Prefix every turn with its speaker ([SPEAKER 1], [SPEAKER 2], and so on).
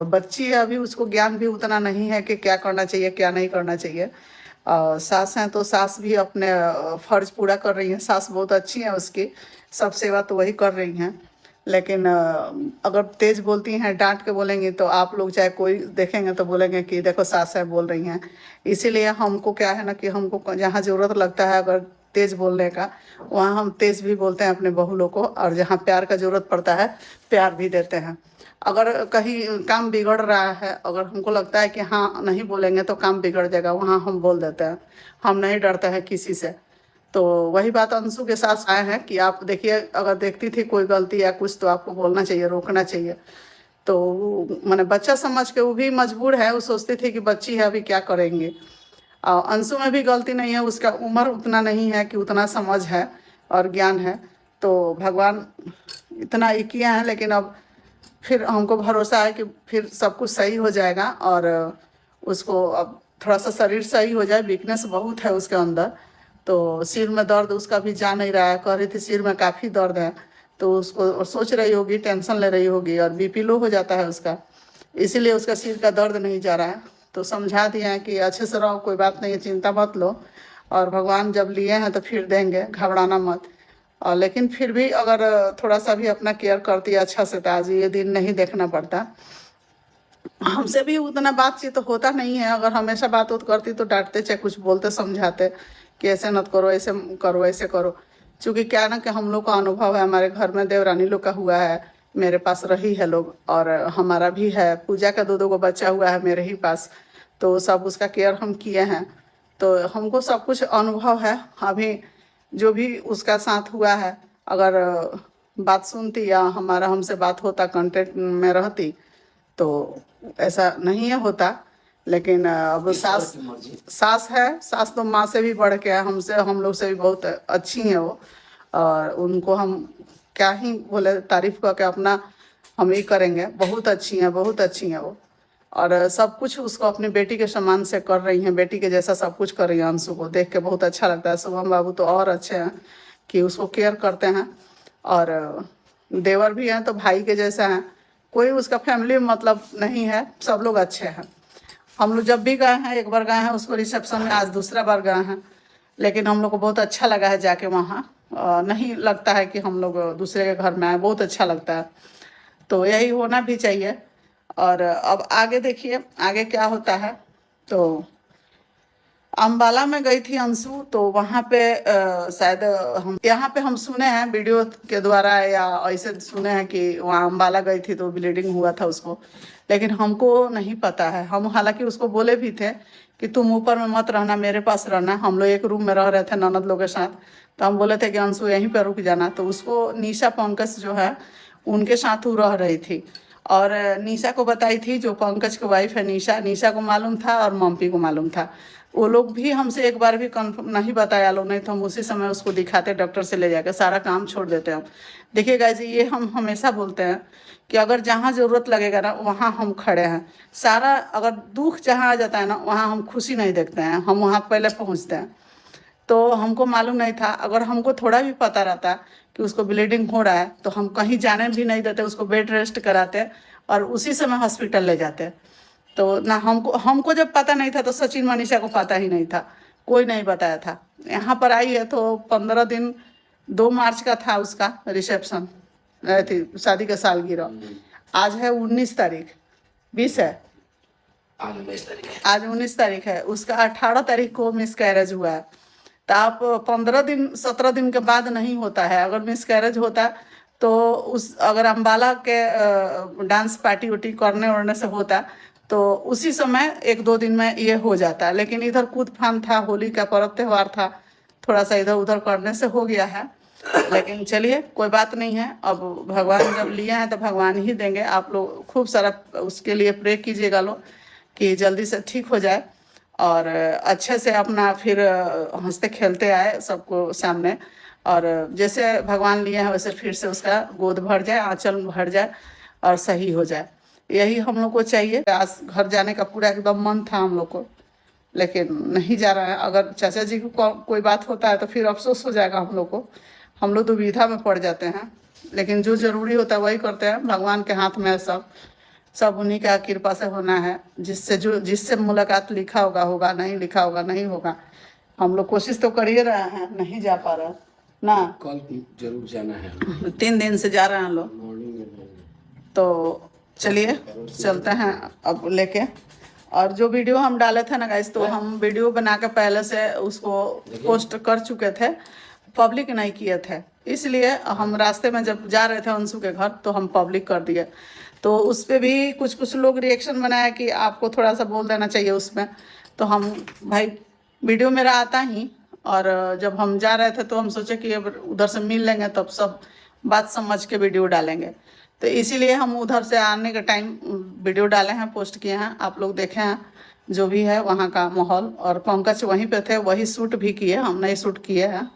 [SPEAKER 1] बच्ची है अभी, उसको ज्ञान भी उतना नहीं है कि क्या करना चाहिए क्या नहीं करना चाहिए। सास हैं तो सास भी अपने फर्ज पूरा कर रही हैं, सास बहुत अच्छी हैं उसकी, सब सेवा तो वही कर रही हैं। लेकिन अगर तेज बोलती हैं, डांट के बोलेंगी तो आप लोग चाहे कोई देखेंगे तो बोलेंगे कि देखो सास है बोल रही हैं। इसीलिए हमको क्या है ना कि हमको जहाँ ज़रूरत लगता है अगर तेज बोलने का, वहाँ हम तेज भी बोलते हैं अपने बहू लोग को, और जहाँ प्यार का जरूरत पड़ता है प्यार भी देते हैं। अगर कहीं काम बिगड़ रहा है, अगर हमको लगता है कि हाँ नहीं बोलेंगे तो काम बिगड़ जाएगा, वहाँ हम बोल देते हैं, हम नहीं डरते हैं किसी से। तो वही बात अंशु के साथ आए हैं कि आप देखिए, अगर देखती थी कोई गलती या कुछ तो आपको बोलना चाहिए, रोकना चाहिए। तो मैंने बच्चा समझ के, वो भी मजबूर है, वो सोचती थी कि बच्ची है अभी क्या करेंगे। अंशु में भी गलती नहीं है, उसका उम्र उतना नहीं है कि उतना समझ है और ज्ञान है। तो भगवान इतना ही किए हैं, लेकिन अब फिर हमको भरोसा है कि फिर सब कुछ सही हो जाएगा। और उसको अब थोड़ा सा शरीर सही हो जाए, वीकनेस बहुत है उसके अंदर। तो सिर में दर्द उसका भी जा नहीं रहा है, कह रही थी सिर में काफ़ी दर्द है। तो उसको सोच रही होगी, टेंशन ले रही होगी, और बीपी लो हो जाता है उसका, इसीलिए उसका सिर का दर्द नहीं जा रहा है। तो समझा दिया है कि अच्छे से रहो, कोई बात नहीं है, चिंता मत लो, और भगवान जब लिए हैं तो फिर देंगे, घबराना मत। और लेकिन फिर भी अगर थोड़ा सा भी अपना केयर करती है अच्छा से तो आज ये दिन नहीं देखना पड़ता। हमसे भी उतना बातचीत तो होता नहीं है, अगर हमेशा बात उत करती तो डांटते चाहे कुछ बोलते समझाते कि ऐसे मत करो, ऐसे करो, ऐसे करो। क्योंकि क्या ना कि हम लोग का अनुभव है, हमारे घर में देवरानी लोग का हुआ है, मेरे पास रही है लोग, और हमारा भी है, पूजा का 2-2 गो बच्चा हुआ है मेरे ही पास। तो सब उसका केयर हम किए हैं, तो हमको सब कुछ अनुभव है। अभी जो भी उसका साथ हुआ है, अगर बात सुनती या हमारा हमसे बात होता, कांटेक्ट में रहती, तो ऐसा नहीं है होता। लेकिन अब सास सास है, सास तो माँ से भी बढ़ के है, हमसे, हम लोग से भी बहुत अच्छी हैं वो। और उनको हम क्या ही बोले, तारीफ करके अपना हम ही करेंगे, बहुत अच्छी हैं, बहुत अच्छी हैं वो। और सब कुछ उसको अपनी बेटी के समान से कर रही हैं, बेटी के जैसा सब कुछ कर रही हैं। अंशु को देख के बहुत अच्छा लगता है। शुभम बाबू तो और अच्छे हैं कि उसको केयर करते हैं, और देवर भी हैं तो भाई के जैसा हैं। कोई उसका फैमिली में मतलब नहीं है, सब लोग अच्छे हैं। हम लोग जब भी गए हैं, एक बार गए हैं उसको रिसेप्शन में, आज दूसरा बार गए हैं, लेकिन हम लोग को बहुत अच्छा लगा है जाके वहाँ। नहीं लगता है कि हम लोग दूसरे के घर में आए, बहुत अच्छा लगता है। तो यही होना भी चाहिए। और अब आगे देखिए आगे क्या होता है। तो अम्बाला में गई थी अंशु, तो वहाँ पे शायद हम यहाँ पे हम सुने हैं वीडियो के द्वारा, या ऐसे सुने हैं कि वहाँ अम्बाला गई थी तो ब्लीडिंग हुआ था उसको, लेकिन हमको नहीं पता है। हम हालांकि उसको बोले भी थे कि तुम ऊपर में मत रहना, मेरे पास रहना। हम लोग एक रूम में रह रहे थे ननद लोग के साथ, तो हम बोले थे कि अंशु यहीं पर रुक जाना। तो उसको निशा पंकज जो है उनके साथ वो रह रही थी, और निशा को बताई थी, जो पंकज की वाइफ है निशा, निशा को मालूम था और मम्पी को मालूम था। वो लोग भी हमसे एक बार भी कन्फर्म नहीं बताया लोग, नहीं तो हम उसी समय उसको दिखाते, डॉक्टर से ले जाकर सारा काम छोड़ देते हम। देखिए गाइस, ये हम हमेशा बोलते हैं कि अगर जहाँ ज़रूरत लगेगा ना वहाँ हम खड़े हैं। सारा अगर दुख जहाँ आ जाता है ना, वहाँ हम खुशी नहीं देखते हैं, हम वहाँ पहले पहुँचते हैं। तो हमको मालूम नहीं था, अगर हमको थोड़ा भी पता रहता कि उसको ब्लीडिंग हो रहा है तो हम कहीं जाने भी नहीं देते, उसको बेड रेस्ट कराते और उसी समय हॉस्पिटल ले जाते। तो ना हमको जब पता नहीं था तो सचिन मनीषा को पता ही नहीं था, कोई नहीं बताया था। यहाँ पर आई है तो 15 दिन, 2 मार्च का था उसका रिसेप्शन, थी शादी का सालगिरह। आज है 19 तारीख, 20 है, आज 19 तारीख है। उसका 18 तारीख को मिस कैरेज हुआ है। तो आप 15 दिन 17 दिन के बाद नहीं होता है, अगर मिस कैरेज होता तो उस अगर अम्बाला के डांस पार्टी उटी करने वरने से होता तो उसी समय 1-2 दिन में ये हो जाता। लेकिन इधर कूद फान था, होली का पर्व त्यौहार था, थोड़ा सा इधर उधर करने से हो गया है। लेकिन चलिए कोई बात नहीं है, अब भगवान जब लिए हैं तो भगवान ही देंगे। आप लोग खूब सारा उसके लिए प्रे कीजिएगा लोग कि जल्दी से ठीक हो जाए, और अच्छे से अपना फिर हंसते खेलते आए सबको सामने। और जैसे भगवान लिए हैं वैसे फिर से उसका गोद भर जाए, आंचल भर जाए और सही हो जाए, यही हम लोग को चाहिए। आज घर जाने का पूरा एकदम मन था हम लोग को, लेकिन नहीं जा रहा है। अगर चाचा जी को कोई बात होता है तो फिर अफसोस हो जाएगा हम लोग को, हम लोग दुविधा में पड़ जाते हैं। लेकिन जो जरूरी होता है वही करते हैं, भगवान के हाथ में है सब। सब उन्हीं का कृपा से होना है। जिससे मुलाकात लिखा होगा होगा, नहीं लिखा होगा नहीं होगा। हम लोग कोशिश तो कर ही रहे हैं, नहीं जा पा रहे ना।
[SPEAKER 2] कल जरूर जाना है,
[SPEAKER 1] 3 दिन से जा रहे हैं लोग।
[SPEAKER 2] मॉर्निंग में जाएंगे।
[SPEAKER 1] तो चलिए चलते हैं अब लेके। और जो वीडियो हम डाले थे ना गाइस, तो हम वीडियो बना के पहले से उसको पोस्ट कर चुके थे, पब्लिक नहीं किए थे। इसलिए हम रास्ते में जब जा रहे थे अंशु के घर तो हम पब्लिक कर दिए। तो उस पर भी कुछ लोग रिएक्शन बनाया कि आपको थोड़ा सा बोल देना चाहिए उसमें। तो हम भाई वीडियो मेरा आता ही, और जब हम जा रहे थे तो हम सोचे कि अब उधर से मिल लेंगे तब सब बात समझ के वीडियो डालेंगे। तो इसीलिए हम उधर से आने के टाइम वीडियो डाले हैं, पोस्ट किए हैं। आप लोग देखे हैं जो भी है वहाँ का माहौल। और पंकज वहीं पे थे, वही शूट भी किए, हम नहीं शूट किए हैं।